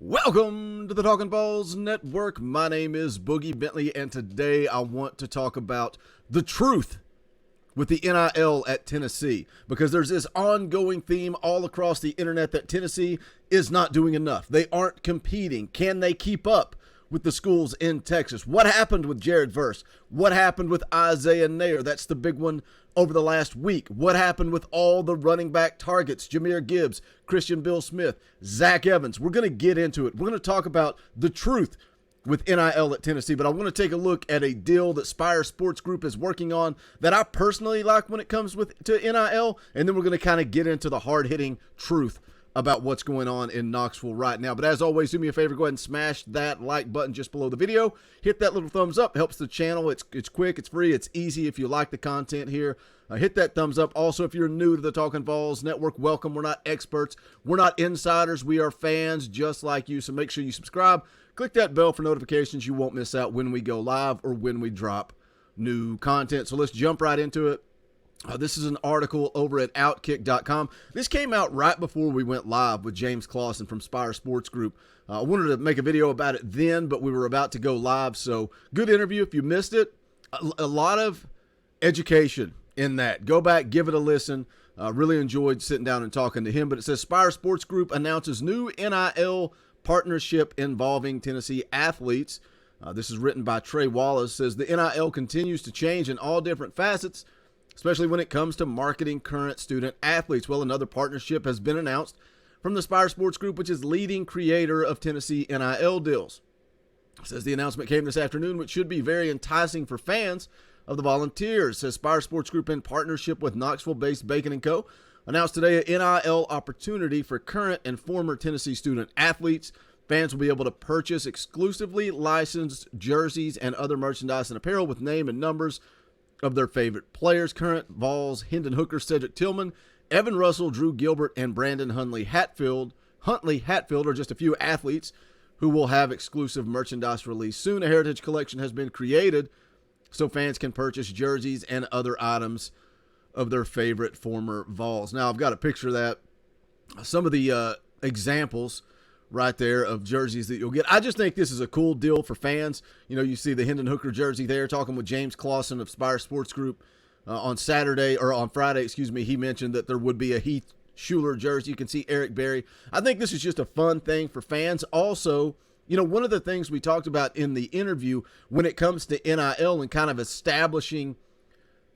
Welcome to the Talkin' VAWLS Network. My name is Boogie Bentley, and today I want to talk about the truth with the NIL at Tennessee, because there's this ongoing theme all across the internet that Tennessee is not doing enough. They aren't competing. Can they keep up with the schools in Texas? What happened with Jared Verse? What happened with Isaiah Nair? That's the big one over the last week. What happened with all the running back targets? Jahmyr Gibbs, Christian Bill Smith, Zach Evans. We're going to get into it. We're going to talk about the truth with NIL at Tennessee, but I want to take a look at a deal that Spire Sports Group is working on that I personally like when it comes to NIL, and then we're going to kind of get into the hard-hitting truth about what's going on in Knoxville right now. But as always, do me a favor, go ahead and smash that like button just below the video. Hit that little thumbs up. It helps the channel. It's quick, it's free, it's easy if you like the content here. Hit that thumbs up. Also, if you're new to the Talkin' VAWLS Network, welcome. We're not experts. We're not insiders. We are fans just like you, so make sure you subscribe. Click that bell for notifications. You won't miss out when we go live or when we drop new content. So let's jump right into it. This is an article over at Outkick.com. This came out right before we went live with James Clausen from Spire Sports Group. I wanted to make a video about it then, but we were about to go live, so good interview. If you missed it, a lot of education in that. Go back, give it a listen. Really enjoyed sitting down and talking to him, but it says Spire Sports Group announces new NIL partnership involving Tennessee athletes. This is written by Trey Wallace. Says the NIL continues to change in all different facets, especially when it comes to marketing current student athletes. Well, another partnership has been announced from the Spire Sports Group, which is leading creator of Tennessee NIL deals. It says the announcement came this afternoon, which should be very enticing for fans of the Volunteers. It says Spire Sports Group, in partnership with Knoxville-based Bacon & Co., announced today an NIL opportunity for current and former Tennessee student athletes. Fans will be able to purchase exclusively licensed jerseys and other merchandise and apparel with name and numbers of their favorite players. Current VAWLS Hendon Hooker, Cedric Tillman, Evan Russell, Drew Gilbert, and Brandon Huntley Hatfield are just a few athletes who will have exclusive merchandise released soon. A heritage collection has been created so fans can purchase jerseys and other items of their favorite former VAWLS. Now, I've got a picture of that. Some of the examples right there of jerseys that you'll get. I just think this is a cool deal for fans. You know, you see the Hendon Hooker jersey there, talking with James Clausen of Spire Sports Group on Friday, he mentioned that there would be a Heath Schuler jersey. You can see Eric Berry. I think this is just a fun thing for fans. Also, you know, one of the things we talked about in the interview when it comes to NIL and kind of establishing,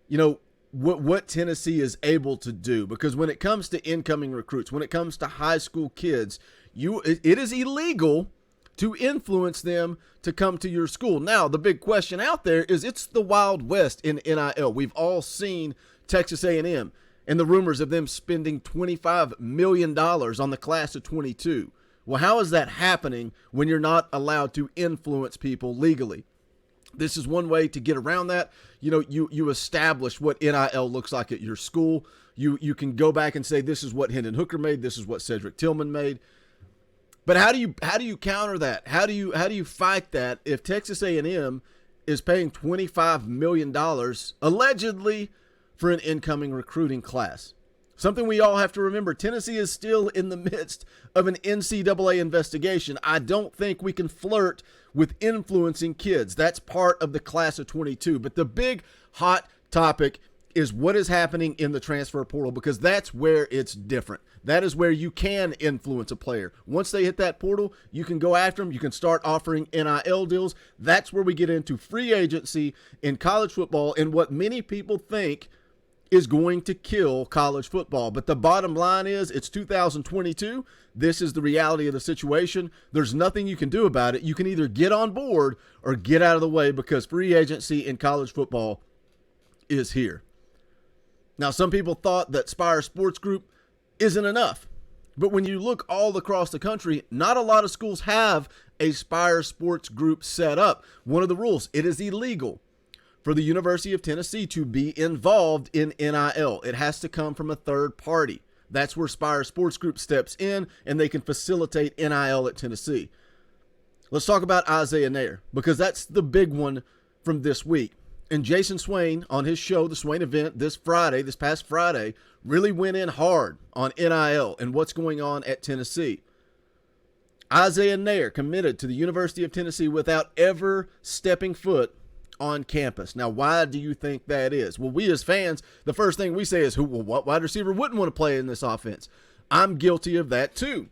you know, what Tennessee is able to do, because when it comes to incoming recruits, when it comes to high school kids, it is illegal to influence them to come to your school. Now, the big question out there is, it's the Wild West in NIL. We've all seen Texas A&M and the rumors of them spending $25 million on the class of 22. Well, how is that happening when you're not allowed to influence people legally? This is one way to get around that. You know, you establish what NIL looks like at your school. You can go back and say, this is what Hendon Hooker made, this is what Cedric Tillman made. But how do you counter that? How do you fight that if Texas A&M is paying $25 million allegedly for an incoming recruiting class? Something we all have to remember, Tennessee is still in the midst of an NCAA investigation. I don't think we can flirt with influencing kids. That's part of the class of 22. But the big hot topic is what is happening in the transfer portal, because that's where it's different. That is where you can influence a player. Once they hit that portal, you can go after them. You can start offering NIL deals. That's where we get into free agency in college football and what many people think is going to kill college football. But the bottom line is, it's 2022. This is the reality of the situation. There's nothing you can do about it. You can either get on board or get out of the way, because free agency in college football is here. Now, some people thought that Spire Sports Group isn't enough. But when you look all across the country, not a lot of schools have a Spire Sports Group set up. One of the rules, it is illegal for the University of Tennessee to be involved in NIL. It has to come from a third party. That's where Spire Sports Group steps in, and they can facilitate NIL at Tennessee. Let's talk about Isaiah Nair, because that's the big one from this week. And Jason Swain, on his show, The Swain Event, this past Friday, really went in hard on NIL and what's going on at Tennessee. Isaiah Nair committed to the University of Tennessee without ever stepping foot on campus. Now, why do you think that is? Well, we as fans, the first thing we say is, what wide receiver wouldn't want to play in this offense? I'm guilty of that too.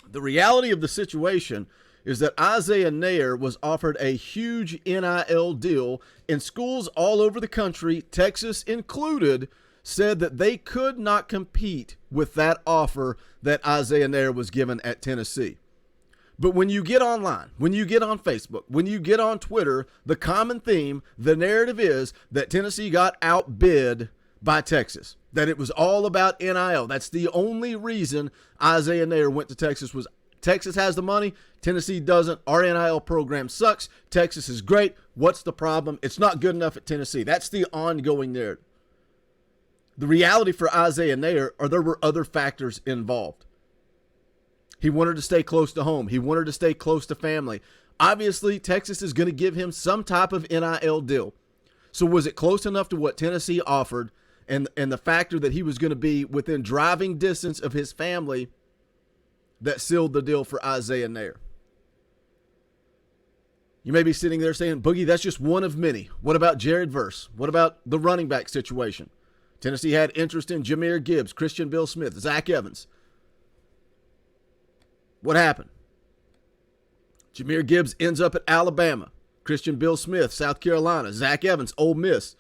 The reality of the situation is that Isaiah Nair was offered a huge NIL deal, and schools all over the country, Texas included, said that they could not compete with that offer that Isaiah Nair was given at Tennessee. But when you get online, when you get on Facebook, when you get on Twitter, the common theme, the narrative is that Tennessee got outbid by Texas, that it was all about NIL. That's the only reason Isaiah Nair went to Texas, was Texas has the money, Tennessee doesn't. Our NIL program sucks. Texas is great. What's the problem? It's not good enough at Tennessee. That's the ongoing narrative. The reality for Isaiah Nair are there were other factors involved. He wanted to stay close to home. He wanted to stay close to family. Obviously, Texas is going to give him some type of NIL deal. So was it close enough to what Tennessee offered and the factor that he was going to be within driving distance of his family that sealed the deal for Isaiah Nair? You may be sitting there saying, Boogie, that's just one of many. What about Jared Verse? What about the running back situation? Tennessee had interest in Jahmyr Gibbs, Christian Bill Smith, Zach Evans. What happened? Jahmyr Gibbs ends up at Alabama. Christian Bill Smith, South Carolina. Zach Evans, Ole Miss.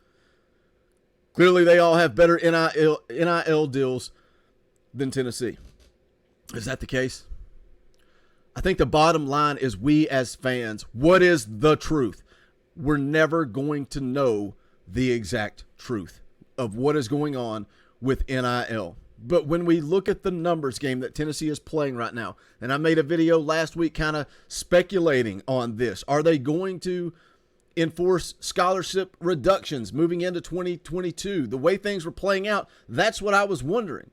Clearly, they all have better NIL deals than Tennessee. Is that the case? I think the bottom line is, we as fans, what is the truth? We're never going to know the exact truth of what is going on with NIL. But when we look at the numbers game that Tennessee is playing right now, and I made a video last week kind of speculating on this. Are they going to enforce scholarship reductions moving into 2022? The way things were playing out, that's what I was wondering.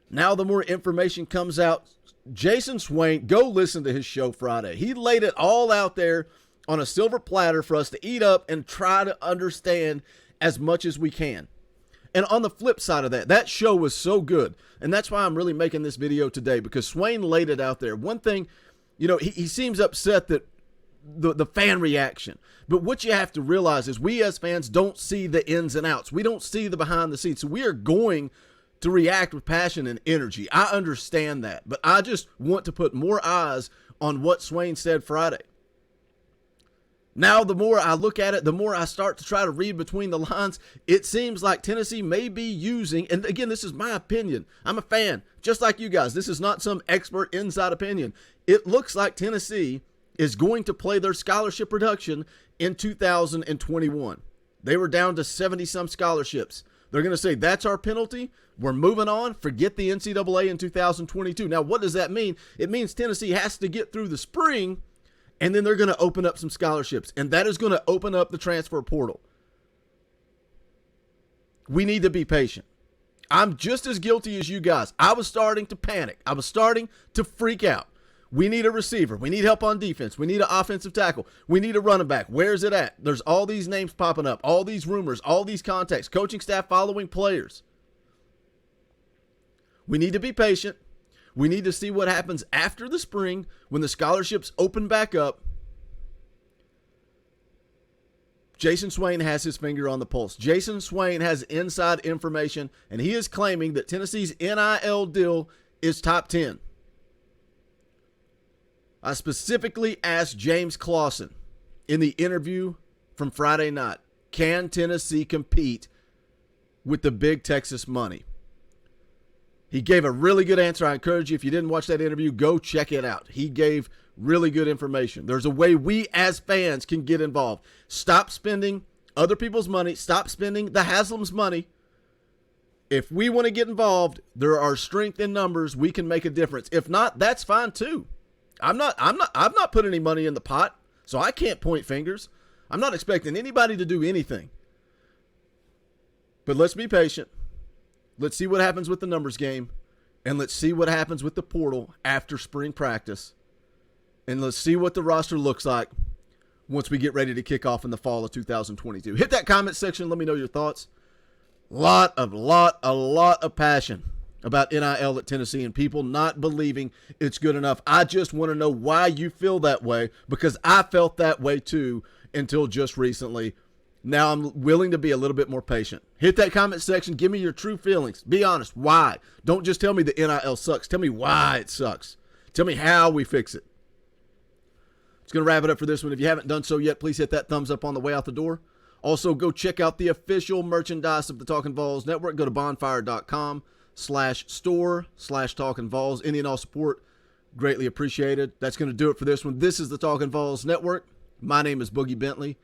Now the more information comes out, Jason Swain, go listen to his show Friday. He laid it all out there on a silver platter for us to eat up and try to understand as much as we can. And on the flip side of that, that show was so good. And that's why I'm really making this video today, because Swain laid it out there. One thing, he seems upset that the fan reaction. But what you have to realize is we as fans don't see the ins and outs. We don't see the behind the scenes. So we are going to react with passion and energy. I understand that. But I just want to put more eyes on what Swain said Friday. Now, the more I look at it, the more I start to try to read between the lines. It seems like Tennessee may be using, and again, this is my opinion. I'm a fan, just like you guys. This is not some expert inside opinion. It looks like Tennessee is going to play their scholarship reduction in 2021. They were down to 70-some scholarships. They're going to say, that's our penalty. We're moving on. Forget the NCAA in 2022. Now, what does that mean? It means Tennessee has to get through the spring, and then they're going to open up some scholarships. And that is going to open up the transfer portal. We need to be patient. I'm just as guilty as you guys. I was starting to panic. I was starting to freak out. We need a receiver. We need help on defense. We need an offensive tackle. We need a running back. Where is it at? There's all these names popping up, all these rumors, all these contacts, coaching staff following players. We need to be patient. We need to see what happens after the spring when the scholarships open back up. Jason Swain has his finger on the pulse. Jason Swain has inside information, and he is claiming that Tennessee's NIL deal is top 10. I specifically asked James Clausen in the interview from Friday night, can Tennessee compete with the big Texas money? He gave a really good answer. I encourage you, if you didn't watch that interview, go check it out. He gave really good information. There's a way we as fans can get involved. Stop spending other people's money. Stop spending the Haslam's money. If we want to get involved, there are strength in numbers. We can make a difference. If not, that's fine too. I've not put any money in the pot, so I can't point fingers. I'm not expecting anybody to do anything. But let's be patient. Let's see what happens with the numbers game, and let's see what happens with the portal after spring practice, and let's see what the roster looks like once we get ready to kick off in the fall of 2022. Hit that comment section. Let me know your thoughts. A lot of passion about NIL at Tennessee and people not believing it's good enough. I just want to know why you feel that way, because I felt that way too until just recently. Now I'm willing to be a little bit more patient. Hit that comment section. Give me your true feelings. Be honest. Why? Don't just tell me the NIL sucks. Tell me why it sucks. Tell me how we fix it. It's going to wrap it up for this one. If you haven't done so yet, please hit that thumbs up on the way out the door. Also, go check out the official merchandise of the Talkin VAWLS Network. Go to bonfire.com/store/Talkin VAWLS. Any and all support, greatly appreciated. That's going to do it for this one. This is the Talkin VAWLS Network. My name is Boogie Bentley.